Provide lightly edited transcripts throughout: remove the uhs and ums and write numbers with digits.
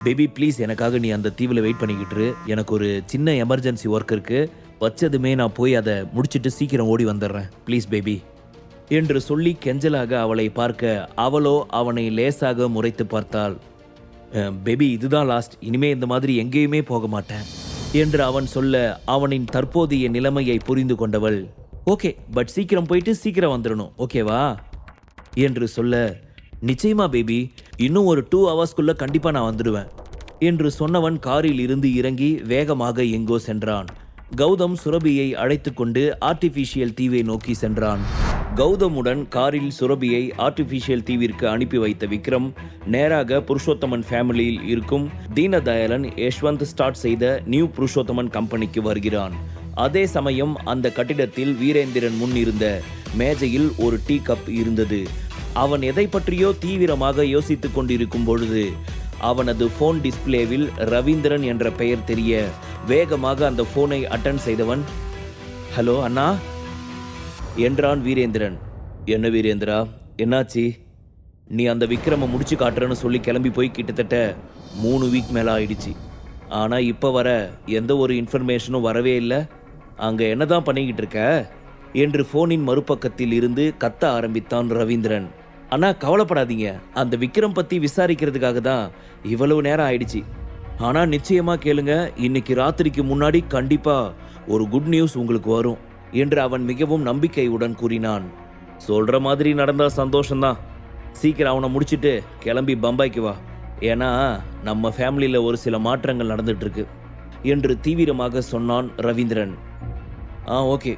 Baby please எனக்காக நீ அந்த தீவில் வெயிட் பண்ணிக்கிட்டு இரு. எனக்கு ஒரு சின்ன எமர்ஜென்சி ஒர்க் இருக்கு. வச்சதுமே நான் போய் அதை முடிச்சிட்டு சீக்கிரம் ஓடி வந்துடுறேன் ப்ளீஸ் பேபி என்று சொல்லி கெஞ்சலாக அவளை பார்க்க அவளோ அவனை லேசாக முறைத்து பார்த்தாள். பேபி இதுதான் லாஸ்ட், இனிமே இந்த மாதிரி எங்கேயுமே போக மாட்டேன் என்று அவன் சொல்ல அவனின் தற்போதைய நிலைமையை புரிந்து கொண்டவள் ஓகே பட் சீக்கிரம் போயிட்டு சீக்கிரம் வந்துடணும் ஓகேவா என்று சொல்ல நிச்சயமா பேபி, இன்னும் ஒரு 2 ஹவர்ஸ்க்குள்ள கண்டிப்பா நான் வந்துடுவேன் என்று சொன்னவன் காரில் இருந்து இறங்கி வேகமாக எங்கோ சென்றான். கௌதம் சுரபியை அழைத்து கொண்டு ஆர்டிஃபிஷியல் தீவை நோக்கி சென்றான். கௌதமுடன் காரில் சுரபியை ஆர்டிஃபிஷியல் தீவிற்கு அனுப்பி வைத்த விக்ரம் நேராக புருஷோத்தமன் ஃபேமிலியில் இருக்கும் தீனதயாளன் யஷ்வந்த் ஸ்டார்ட் செய்த நியூ புருஷோத்தமன் கம்பெனிக்கு வருகிறான். அதே சமயம் அந்த கட்டிடத்தில் வீரேந்திரன் முன் இருந்த மேஜையில் ஒரு டீ கப் இருந்தது. அவன் எதை பற்றியோ தீவிரமாக யோசித்துக் கொண்டிருக்கும் பொழுது அவனது போன் டிஸ்பிளேவில் ரவீந்திரன் என்ற பெயர் தெரிய வேகமாக அந்த போனை அட்டன் செய்தவன் ஹலோ அண்ணா என்றான் வீரேந்திரன். என்ன வீரேந்திரா, என்னாச்சு? நீ அந்த விக்ரமை முடிச்சு காட்டுறன்னு சொல்லி கிளம்பி போய் கிட்டத்தட்ட 3 வீக் மேலே ஆயிடுச்சு. ஆனால் இப்போ வர எந்த ஒரு இன்ஃபர்மேஷனும் வரவே இல்லை. அங்கே என்னதான் பண்ணிக்கிட்டு இருக்க என்று போனின் மறுபக்கத்தில் இருந்து கத்த ஆரம்பித்தான் ரவீந்திரன். அண்ணா கவலைப்படாதீங்க, அந்த விக்ரம் பற்றி விசாரிக்கிறதுக்காக தான் இவ்வளவு நேரம் ஆயிடுச்சு. ஆனால் நிச்சயமா கேளுங்க, இன்னைக்கு ராத்திரிக்கு முன்னாடி கண்டிப்பா ஒரு குட் நியூஸ் உங்களுக்கு வரும் என்று அவன் மிகவும் நம்பிக்கையுடன் கூறினான். சொல்ற மாதிரி நடந்தா சந்தோஷம்தான். சீக்கிரம் அவனை முடிச்சிட்டு கிளம்பி பம்பாய்க்கு வா, ஏன்னா நம்ம ஃபேமிலியில் ஒரு சில மாற்றங்கள் நடந்துட்டு இருக்கு என்று தீவிரமாக சொன்னான் ரவீந்திரன். ஓகே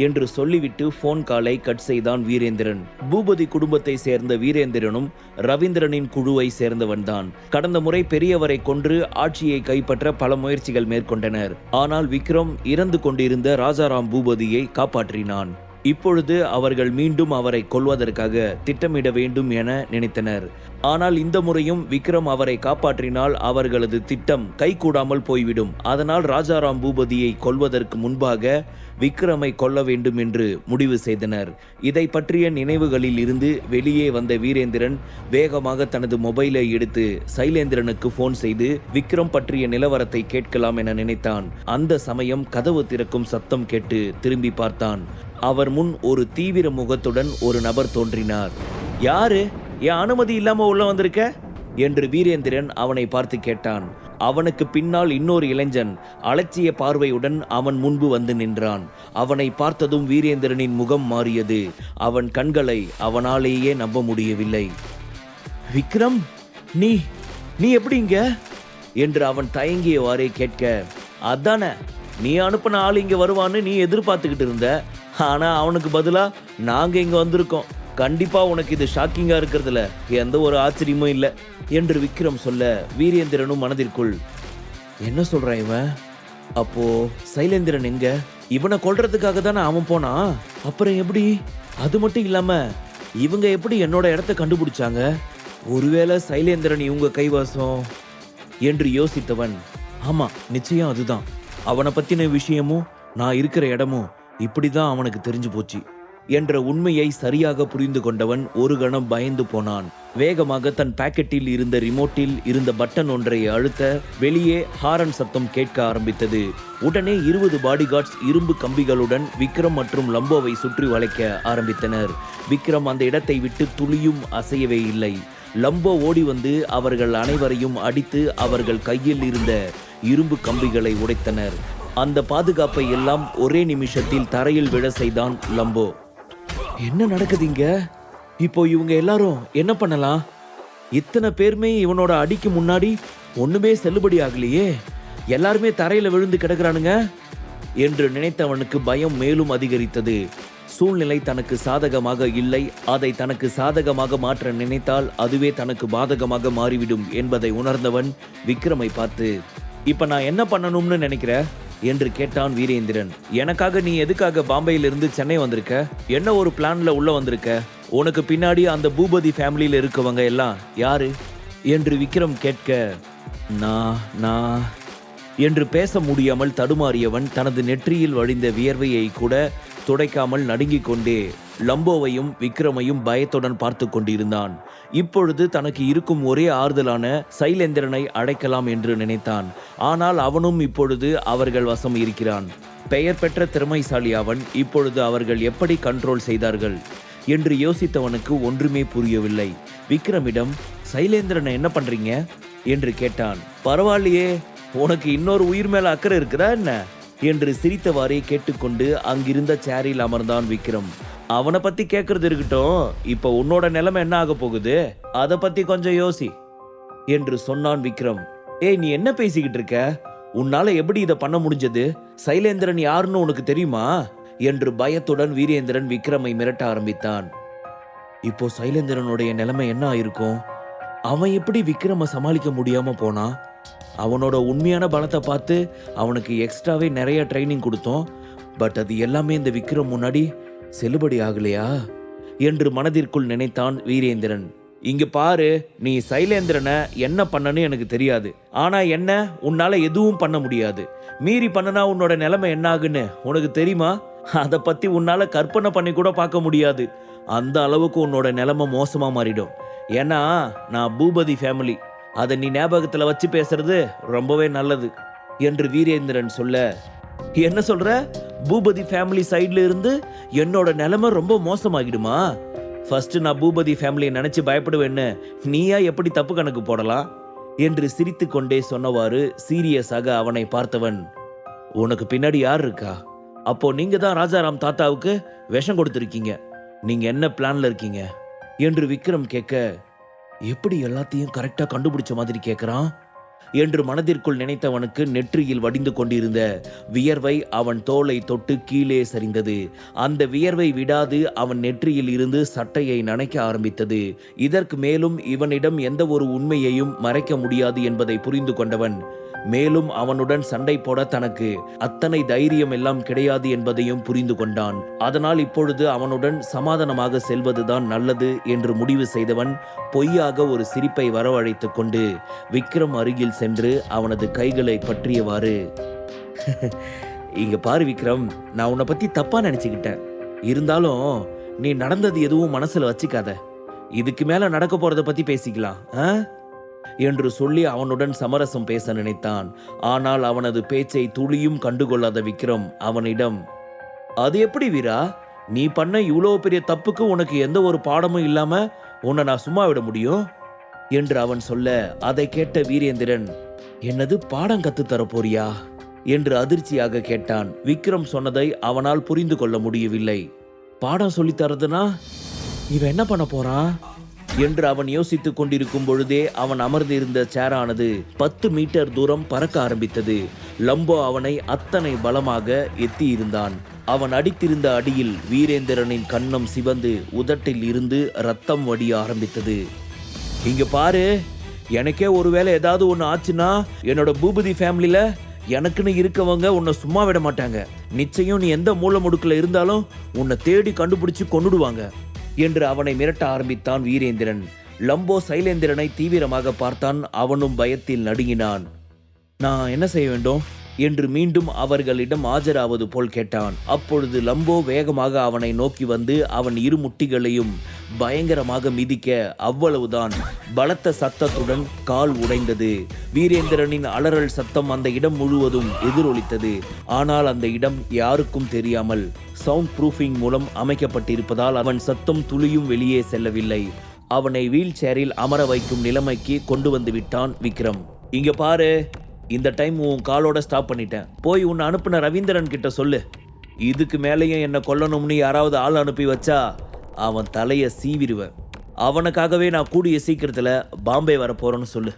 என்று சொல்லிவிட்டு போன் காலை கட் செய்தான் வீரேந்திரன். பூபதி குடும்பத்தை சேர்ந்த வீரேந்திரனும் ரவீந்திரனின் குழுவை சேர்ந்தவன்தான். கடந்த முறை பெரியவரை கொன்று ஆட்சியை கைப்பற்ற பல முயற்சிகள் மேற்கொண்டனர். ஆனால் விக்ரம் இறந்து கொண்டிருந்த ராஜாராம் பூபதியை காப்பாற்றினான். இப்பொழுது அவர்கள் மீண்டும் அவரை கொல்வதற்காக திட்டமிட வேண்டும் என நினைத்தனர். ஆனால் இந்த முறையும் விக்ரம் அவரை காப்பாற்றினால் அவர்களது திட்டம் கைகூடாமல் போய்விடும். அதனால் ராஜாராம் பூபதியை கொல்வதற்கு முன்பாக விக்ரமை கொல்ல வேண்டும் என்று முடிவு செய்தனர். இதை பற்றிய நினைவுகளில் இருந்து வெளியே வந்த வீரேந்திரன் வேகமாக தனது மொபைலை எடுத்து சைலேந்திரனுக்கு போன் செய்து விக்ரம் பற்றிய நிலவரத்தை கேட்கலாம் என நினைத்தான். அந்த சமயம் கதவு திறக்கும் சத்தம் கேட்டு திரும்பி பார்த்தான். அவர் முன் ஒரு தீவிர முகத்துடன் ஒரு நபர் தோன்றினார். யாரு, என் அனுமதி இல்லாம உள்ள வந்திருக்க என்று வீரேந்திரன் அவனை பார்த்து கேட்டான். அவனுக்கு பின்னால் இன்னொரு இளைஞன் அலட்சிய பார்வையுடன் அவன் முன்பு வந்து நின்றான். அவனை பார்த்ததும் வீரேந்திரனின் முகம் மாறியது. அவன் கண்களை அவனாலேயே நம்ப முடியவில்லை. விக்ரம், நீ நீ எப்படி இங்க என்று அவன் தயங்கியவாறே கேட்க, அதானே நீ அனுப்பின ஆள் இங்க வருவான்னு நீ எதிர்பார்த்துக்கிட்டு இருந்த. ஆனா அவனுக்கு பதிலா நாங்க இங்க வந்திருக்கோம். கண்டிப்பா உனக்கு இது ஷாக்கிங்கா இருக்கிறதுல எந்த ஒரு ஆச்சரியமும் இல்லை என்று விக்ரம் சொல்ல வீரேந்திரனும் மனதிற்குள் என்ன சொல்றான் இவன்? அப்போ சைலேந்திரன் எங்க? இவனை கொல்றதுக்காக தானே அவன் போனா, அப்புறம் எப்படி? அது மட்டும் இல்லாம இவங்க எப்படி என்னோட இடத்த கண்டுபிடிச்சாங்க? ஒருவேளை சைலேந்திரன் இவங்க கைவாசம் என்று யோசித்தவன் ஆமா நிச்சயம் அதுதான். அவனை பத்தின விஷயமும் நான் இருக்கிற இடமும் இப்படிதான் அவனுக்கு தெரிஞ்சு போச்சு என்ற உண்மையை சரியாக புரிந்து கொண்டவன் ஒரு கணம் பயந்து போனான். வேகமாக தன் பாக்கெட்டில் இருந்த ரிமோட்டில் இருந்த பட்டன் ஒன்றை அழுத்த வெளியே ஹாரன் சத்தம் கேட்க ஆரம்பித்தது. உடனே 20 பாடிகார்ட்ஸ் இரும்பு கம்பிகளுடன் விக்ரம் மற்றும் லம்போவை சுற்றி வளைக்க ஆரம்பித்தனர். விக்ரம் அந்த இடத்தை விட்டு துளியும் அசையவே இல்லை. லம்போ ஓடி வந்து அவர்கள் அனைவரையும் அடித்து அவர்கள் கையில் இருந்த இரும்பு கம்பிகளை உடைத்தனர். அந்த பாதுகாப்பை எல்லாம் ஒரே நிமிஷத்தில் தரையில் விழ செய்தான் லம்போ. என்ன நடக்குதுங்க? இப்போ இவங்க எல்லாரும் என்ன பண்ணலாம்? இத்தனை பேருமே இவனோட அடிக்கு முன்னாடி ஒண்ணுமே செல்லுபடி ஆகலையே, எல்லாருமே தரையில விழுந்து கிடக்குறானுங்க என்று நினைத்தவனுக்கு பயம் மேலும் அதிகரித்தது. சூழ்நிலை தனக்கு சாதகமாக இல்லை, அதை தனக்கு சாதகமாக மாற்ற நினைத்தால் அதுவே தனக்கு பாதகமாக மாறிவிடும் என்பதை உணர்ந்தவன் விக்ரமை பார்த்து இப்ப நான் என்ன பண்ணணும்னு நினைக்கிற என்று கேட்டான் வீரேந்திரன். எனக்காக நீ எதுக்காக பாம்பேயிலிருந்து சென்னை வந்திருக்க? என்ன ஒரு பிளான்ல உள்ள வந்திருக்க? உனக்கு பின்னாடி அந்த பூபதி ஃபேமிலியில இருக்கவங்க எல்லாம் யாரு என்று விக்ரம் கேட்க, நான் என்று பேச முடியாமல் தடுமாறியவன் தனது நெற்றியில் வழிந்த வியர்வையை கூட துடைக்காமல் நடுங்கிக் கொண்டே லம்போவையும் விக்ரமையும் பயத்துடன் பார்த்து கொண்டிருந்தான். இப்பொழுது தனக்கு இருக்கும் ஒரே ஆறுதலான சைலேந்திரனை அழைக்கலாம் என்று நினைத்தான். ஆனால் அவனும் இப்பொழுது அவர்கள் வசம் இருக்கிறான். பெயர் பெற்ற திறமைசாலி அவன். இப்பொழுது அவர்கள் எப்படி கண்ட்ரோல் செய்தார்கள் என்று யோசித்தவனுக்கு ஒன்றுமே புரியவில்லை. விக்ரமிடம், சைலேந்திரனை என்ன பண்றீங்க என்று கேட்டான். பரவாயில்லையே, உனக்கு இன்னொரு உயிர் மேல அக்கறை இருக்குதா என்ன என்று சிரித்தவாறே கேட்டுக்கொண்டு அங்கிருந்த சேரில் அமர்ந்தான் விக்ரம். அவனை பத்தி கேட்கறது இருக்கட்டும், இப்ப உன்னோட நிலைமை என்ன ஆக போகுது, அதை பத்தி கொஞ்சம் யோசி என்று சொன்னான் விக்ரம். ஏய், நீ என்ன பேசிக்கிட்டு இருக்க? உன்னால எப்படி இதை பண்ண முடிஞ்சது? சைலேந்திரன் யாருன்னு உனக்கு தெரியுமா என்று பயத்துடன் வீரேந்திரன் விக்ரமை மிரட்ட ஆரம்பித்தான். இப்போ சைலேந்திரனுடைய நிலைமை என்ன ஆயிருக்கும்? அவன் எப்படி விக்ரம சமாளிக்க முடியாம போனா? அவனோட உண்மையான பலத்தை பார்த்து அவனுக்கு எக்ஸ்ட்ராவே நிறைய ட்ரைனிங் கொடுத்தோம். பட் அது எல்லாமே இந்த விக்ரம் முன்னாடி செல்லுபடி ஆகலையா என்று மனதிற்குள் நினைத்தான் வீரேந்திரன். இங்க பாரு, நீ சைலேந்திரனை என்ன பண்ணனு எனக்கு தெரியாது. ஆனா என்ன உன்னால எதுவும் பண்ண முடியாது. மீறி பண்ணனா உன்னோட நிலைமை என்ன ஆகுன்னு உனக்கு தெரியுமா? அதை பத்தி உன்னால கற்பனை பண்ணி கூட பார்க்க முடியாது. அந்த அளவுக்கு உன்னோட நிலைமை மோசமா மாறிடும். ஏன்னா நான் பூபதி ஃபேமிலி. அதை நீ ஞாபகத்துல வச்சு பேசுறது ரொம்பவே நல்லது என்று வீரேந்திரன் சொல்ல, என்ன சொல்ற? பூபதி ஃபேமிலி சைட்ல இருந்து என்னோட நிலைமை ரொம்ப மோசமாகிடுமா? ஃபர்ஸ்ட் நான் பூபதி ஃபேமிலியை நினைச்சு பயப்படுவேன்னு நீயா எப்படி தப்பு கணக்கு போடலாம் என்று சிரித்து கொண்டே சொன்னவாறு சீரியஸாக அவனை பார்த்தவன், உனக்கு பின்னாடி யார் இருக்கா? அப்போ நீங்க தான் ராஜாராம் தாத்தாவுக்கு விஷம் கொடுத்துருக்கீங்க. நீங்க என்ன பிளான்ல இருக்கீங்க என்று விக்ரம் கேட்க, எப்படி எல்லாத்தையும் கரெக்டா கண்டுபிடிச்ச மாதிரி கேட்கிறான் என்று மனதிற்குள் நினைத்தவனுக்கு நெற்றியில் வடிந்து கொண்டிருந்த வியர்வை அவன் தோலை தொட்டு கீழே சரிந்தது. அந்த வியர்வை விடாது அவன் நெற்றியில் இருந்து சட்டையை நனைக்க ஆரம்பித்தது. இதற்கு மேலும் இவனிடம் எந்த ஒரு உண்மையையும் மறைக்க முடியாது என்பதை புரிந்து கொண்டவன், மேலும் அவனுடன் சண்டை போட தனக்கு அத்தனை தைரியம் எல்லாம் கிடையாது என்பதையும் புரிந்து கொண்டான். அதனால் இப்பொழுது அவனுடன் சமாதானமாக செல்வதுதான் நல்லது என்று முடிவு செய்தவன் பொய்யாக ஒரு சிரிப்பை வரவழைத்துக் கொண்டு விக்ரம் அருகில் சென்று அவனது கைகளை பற்றியவாறு, இங்க பாரு விக்ரம், நான் உன்னை பத்தி தப்பா நினைச்சுக்கிட்டேன். இருந்தாலும் நீ நடந்தது எதுவும் மனசுல வச்சுக்காத. இதுக்கு மேல நடக்க போறத பத்தி பேசிக்கலாம் என்று சொல்லி அவனுடன் சமரசம் பேச நினைத்தான். ஆனால் அவனது பேச்சை துளியும் கண்டுகொள்ளாத விக்ரம் அவனிடம், அது எப்படி வீரா? நீ பண்ண இவ்வளோ பெரிய தப்புக்கு உனக்கு எந்த ஒரு பாடமும் இல்லாம உன்னை நான் சும்மா விட முடியும் என்று அவன் சொல்ல, அதை கேட்ட வீரேந்திரன், என்னது பாடம் கத்து தர போறியா என்று அதிர்ச்சியாக கேட்டான். விக்ரம் சொன்னதை அவனால் புரிந்து கொள்ள முடியவில்லை. பாடம் சொல்லி தரதுனா இவன் என்ன பண்ண போறான் என்று அவன் யோசித்துக் கொண்டிருக்கும் பொழுதே அவன் அமர்ந்திருந்த சேரானது 10 மீட்டர் தூரம் பறக்க ஆரம்பித்தது. லம்போ அவனை அத்தனை பலமாக எத்தி இருந்தான். அவன் அடித்திருந்த அடியில் வீரேந்திரனின் கன்னம் சிவந்து உதட்டில் இருந்து ரத்தம் வடிய ஆரம்பித்தது. இங்க பாரு, எனக்கே ஒருவேளை ஏதாவது ஒன்று ஆச்சுன்னா என்னோட பூபதி ஃபேமிலியில எனக்குன்னு இருக்கவங்க உன்னை சும்மா விட மாட்டாங்க. நிச்சயம் நீ எந்த மூல முடுக்குல இருந்தாலும் உன்னை தேடி கண்டுபிடிச்சு கொன்னுடுவாங்க என்று அவனை மிரட்ட ஆரம்பித்தான் வீரேந்திரன். லம்போ சைலேந்திரனை தீவிரமாக பார்த்தான். அவனும் பயத்தில் நடுங்கினான். நான் என்ன செய்ய வேண்டும் என்று மீண்டும் அவர்களிடம் ஆஜராவது போல் கேட்டான். அப்பொழுது லம்போ வேகமாக அவனை நோக்கி வந்து அவன் இரு முட்டிகளையும் பயங்கரமாக மிதிக்க, அவ்வளவுதான், பலத்த சத்தத்துடன் கால் உடைந்தது. வீரேந்திரனின் அலறல் சத்தம் அந்த இடம் முழுவதும் எதிரொலித்தது. ஆனால் அந்த இடம் யாருக்கும் தெரியாமல் சவுண்ட் ப்ரூஃபிங் மூலம் அமைக்கப்பட்டிருப்பதால் அவன் சத்தம் துளியும் வெளியே செல்லவில்லை. அவனை வீல் சேரில் அமர வைக்கும் நிலைமைக்கு கொண்டு வந்து விட்டான் விக்ரம். இங்க பாரு, இந்த டைம் உன் காலோட ஸ்டாப் பண்ணிட்டேன். போய் உன்னை அனுப்புன ரவீந்திரன் கிட்ட சொல்லு, இதுக்கு மேலேயும் என்ன கொல்லணும்னு யாராவது ஆள் அனுப்பி வச்சா அவன் தலைய சீவிடுவேன். அவனுக்காகவே நான் கூடிய சீக்கிரத்துல பாம்பே வரப்போறேன்னு சொல்லு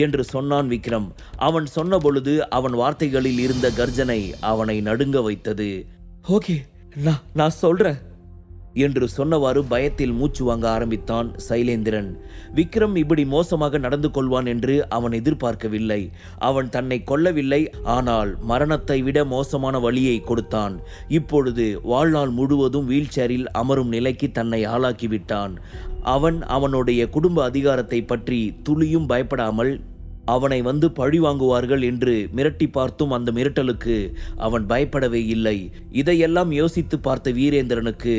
என்று சொன்னான் விக்ரம். அவன் சொன்ன பொழுது அவன் வார்த்தைகளில் இருந்த கர்ஜனை அவனை நடுங்க வைத்தது. ஓகே, நான் சொல்றேன் என்று சொன்னவாறு பயத்தில் மூச்சு வாங்க ஆரம்பித்தான் சைலேந்திரன். விக்ரம் இப்படி மோசமாக நடந்து கொள்வான் என்று அவன் எதிர்பார்க்கவில்லை. அவன் தன்னை கொல்லவில்லை, ஆனால் மரணத்தை விட மோசமான வழியை கொடுத்தான். இப்பொழுது வாழ்நாள் முழுவதும் வீல் சேரில் அமரும் நிலைக்கு தன்னை ஆளாக்கிவிட்டான். அவனுடைய குடும்ப அதிகாரத்தை பற்றி துளியும் பயப்படாமல் அவனை வந்து பழி வாங்குவார்கள் என்று மிரட்டி பார்த்தும் அந்த மிரட்டலுக்கு அவன் பயப்படவே இல்லை. இதையெல்லாம் யோசித்து பார்த்த வீரேந்திரனுக்கு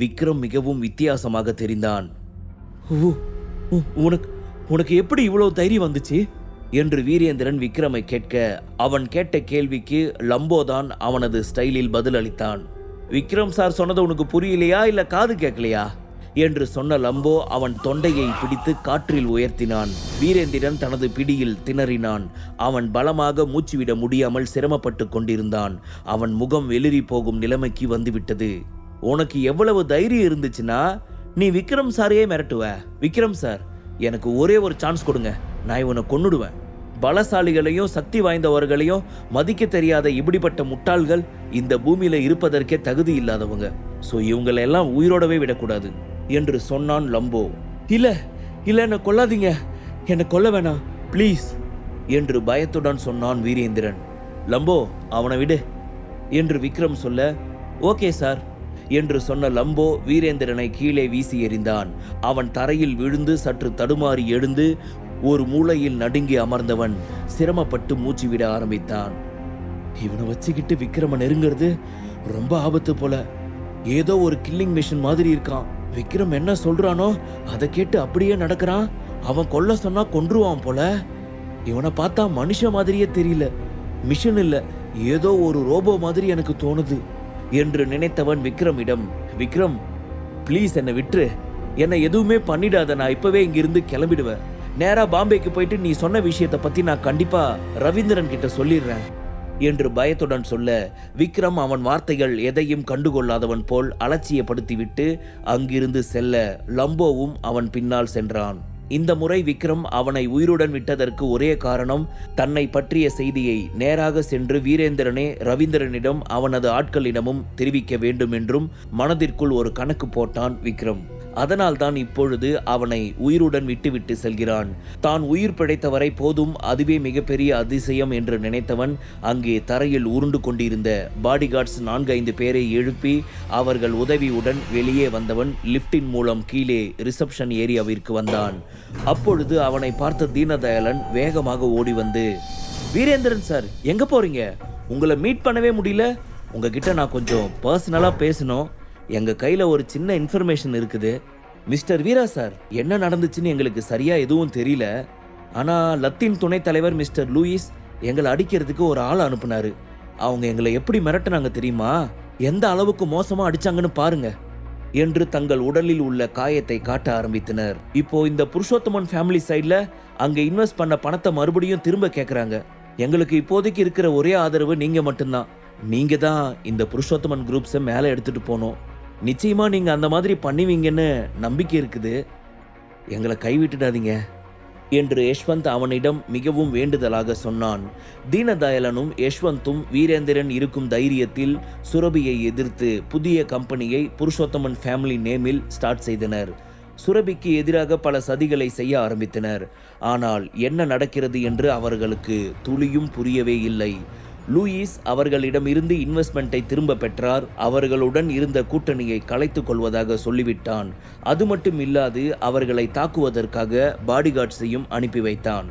விக்ரம் மிகவும் வித்தியாசமாக தெரிந்தான். உனக்கு எப்படி இவ்வளவு தைரியம் வந்துச்சு என்று வீரேந்திரன் விக்ரமை கேட்க, அவன் கேட்ட கேள்விக்கு லம்போதான் அவனது ஸ்டைலில் பதில் அளித்தான். விக்ரம் சார் சொன்னது உனக்கு புரியலையா இல்ல காது கேட்கலையா என்று சொன்ன லம்போ அவன் தொண்டையை பிடித்து காற்றில் உயர்த்தினான். வீரேந்திரன் தனது பிடியில் திணறினான். அவன் பலமாக மூச்சுவிட முடியாமல் சிரமப்பட்டு கொண்டிருந்தான். அவன் முகம் வெளிரி போகும் நிலைமைக்கு வந்துவிட்டது. உனக்கு எவ்வளவு தைரியம் இருந்துச்சுன்னா நீ விக்ரம் சாரையே மிரட்டுவ? விக்ரம் சார், எனக்கு ஒரே ஒரு சான்ஸ் கொடுங்க, நான் இவனை கொன்னுடுவேன். பலசாலிகளையும் சக்தி வாய்ந்தவர்களையும் மதிக்க தெரியாத இப்படிப்பட்ட முட்டாள்கள் இந்த பூமியில இருப்பதற்கே தகுதி இல்லாதவங்க. ஸோ இவங்களெல்லாம் உயிரோடவே விடக்கூடாது என்று சொன்னான் லம்போ. இல்ல என்ன கொல்லாதீங்க, என்னை கொல்ல வேணாம் ப்ளீஸ் என்று பயத்துடன் சொன்னான் வீரேந்திரன். லம்போ, அவனை விடு என்று விக்ரம் சொல்ல, ஓகே சார் என்று சொன்ன லம்போ வீரேந்திரனை கீழே வீசி எறிந்தான். அவன் தரையில் விழுந்து சற்று தடுமாறி எழுந்து ஒரு மூலையில் நடுங்கி அமர்ந்தவன் சிரமப்பட்டு மூச்சு விட ஆரம்பித்தான். இவனை வச்சுக்கிட்டு விக்ரம நெருங்கிறது ரொம்ப ஆபத்து போல. ஏதோ ஒரு கில்லிங் மிஷின் மாதிரி இருக்கான். விக்ரம் என்ன சொல்றானோ அதை கேட்டு அப்படியே நடக்கிறான். அவன் கொல்ல சொன்னா கொன்றுவான் போல. இவனை பார்த்தா மனுஷ மாதிரியே தெரியல, மிஷின் இல்ல, ஏதோ ஒரு ரோபோ மாதிரி எனக்கு தோணுது என்று நினைத்தவன் விக்ரமிடம், விக்ரம் ப்ளீஸ் என்னை விட்டுரு, என்னை எதுவுமே பண்ணிடாத, நான் இப்பவே இங்கிருந்து கிளம்பிடுவேன். நேரா பாம்பேக்கு போயிட்டு நீ சொன்ன விஷயத்தை பத்தி நான் கண்டிப்பா ரவீந்திரன் கிட்ட சொல்லிடுறேன் என்று பயத்துடன் சொல்ல, விக்ரம் அவன் வார்த்தைகள் எதையும் கண்டுகொள்ளாதவன் போல் அலட்சியப்படுத்திவிட்டு அங்கிருந்து செல்ல லம்போவும் அவன் பின்னால் சென்றான். இந்த முறை விக்ரம் அவனை உயிருடன் விட்டதற்கு ஒரே காரணம், தன்னை பற்றிய செய்தியை நேராக சென்று வீரேந்திரனே ரவீந்திரனிடம் அவனது ஆட்களிடமும் தெரிவிக்க வேண்டும் என்றும் மனதிற்குள் ஒரு கணக்கு போட்டான் விக்ரம். அதனால்தான் இப்பொழுது அவனை உயிருடன் விட்டுவிட்டு செல்கிறான். தான் உயிர் பிழைத்தவரை போதும், அதுவே மிகப்பெரிய அதிசயம் என்று நினைத்தவன் அங்கே தரையில் உருண்டு கொண்டிருந்த பாடிகார்ட்ஸ் 4-5 பேரை எழுப்பி அவர்கள் உதவியுடன் வெளியே வந்தவன் லிப்டின் மூலம் கீழே ரிசப்ஷன் ஏரியாவிற்கு வந்தான். அப்பொழுது அவனை பார்த்த தீனதயாளன் வேகமாக ஓடி வந்து, வீரேந்திரன் சார் எங்க போறீங்க? உங்களை மீட் பண்ணவே முடியல. உங்ககிட்ட நான் கொஞ்சம் பர்சனலா பேசணும். எங்க கையில ஒரு சின்ன இன்ஃபர்மேஷன் இருக்குது. மிஸ்டர் வீரா சார், என்ன நடந்துச்சுன்னு எங்களுக்கு சரியா எதுவும் தெரியல. ஆனா லத்தீன் துணைத் தலைவர் மிஸ்டர் லூயிஸ் எங்களை அடிக்கிறதுக்கு ஒரு ஆள் அனுப்புனாரு. அவங்க எங்களை எப்படி மிரட்டினாங்க தெரியுமா? எந்த அளவுக்கு மோசமா அடிச்சாங்கன்னு பாருங்க என்று தங்கள் உடலில் உள்ள காயத்தை காட்ட ஆரம்பித்தனர். இப்போ இந்த புருஷோத்தமன் ஃபேமிலி சைட்ல அங்க இன்வெஸ்ட் பண்ண பணத்தை மறுபடியும் திரும்ப கேட்கறாங்க. எங்களுக்கு இப்போதைக்கு இருக்கிற ஒரே ஆதரவு நீங்க மட்டும்தான். நீங்க தான் இந்த புருஷோத்தமன் குரூப்ஸை மேலே எடுத்துட்டு போனோம். நிச்சயமா நீங்க அந்த மாதிரி பண்ணுவீங்கன்னு நம்பிக்கை இருக்குது. எங்களை கைவிட்டுடாதீங்க என்று யஷ்வந்த் அவனிடம் மிகவும் வேண்டுதலாக சொன்னான். தீனதயாளனும் யஷ்வந்தும் வீரேந்திரன் இருக்கும் தைரியத்தில் சுரபியை எதிர்த்து புதிய கம்பெனியை புருஷோத்தமன் ஃபேமிலி நேமில் ஸ்டார்ட் செய்தனர். சுரபிக்கு எதிராக பல சதிகளை செய்ய ஆரம்பித்தனர். ஆனால் என்ன நடக்கிறது என்று அவர்களுக்கு துளியும் புரியவே இல்லை. லூயிஸ் அவர்களிடமிருந்து இன்வெஸ்ட்மெண்ட்டை திரும்ப பெற்றார். அவர்களுடன் இருந்த கூட்டணியை கலைத்துக் கொள்வதாக சொல்லிவிட்டான். அது மட்டும் இல்லாது அவர்களை தாக்குவதற்காக பாடிகார்ட்ஸையும் அனுப்பி வைத்தான்.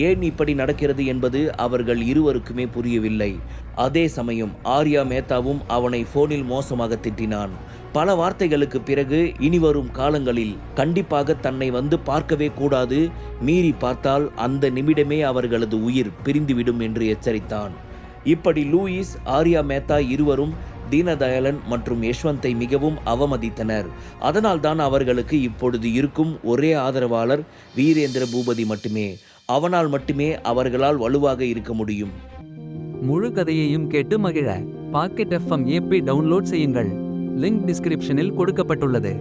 ஏன் இப்படி நடக்கிறது என்பது அவர்கள் இருவருக்குமே புரியவில்லை. அதே சமயம் ஆர்யா மேத்தாவும் அவனை போனில் மோசமாக திட்டினான். பல வார்த்தைகளுக்கு பிறகு இனிவரும் காலங்களில் கண்டிப்பாக தன்னை வந்து பார்க்கவே கூடாது, மீறி பார்த்தால் அந்த நிமிடமே அவர்களது உயிர் பிரிந்துவிடும் என்று எச்சரித்தான். இப்படி லூயிஸ், ஆர்யா மேத்தா இருவரும் தீனதயாளன் மற்றும் யஷ்வந்தை மிகவும் அவமதித்தனர். அதனால்தான் அவர்களுக்கு இப்பொழுது இருக்கும் ஒரே ஆதரவாளர் வீரேந்திர பூபதி மட்டுமே. அவனால் மட்டுமே அவர்களால் வலுவாக இருக்க முடியும். முழு கதையையும் கேட்டு மகிழ பாக்கெட் FM ஆப்பை டவுன்லோட் செய்யுங்கள். லிங்க் டிஸ்கிரிப்ஷனில் கொடுக்கப்பட்டுள்ளது.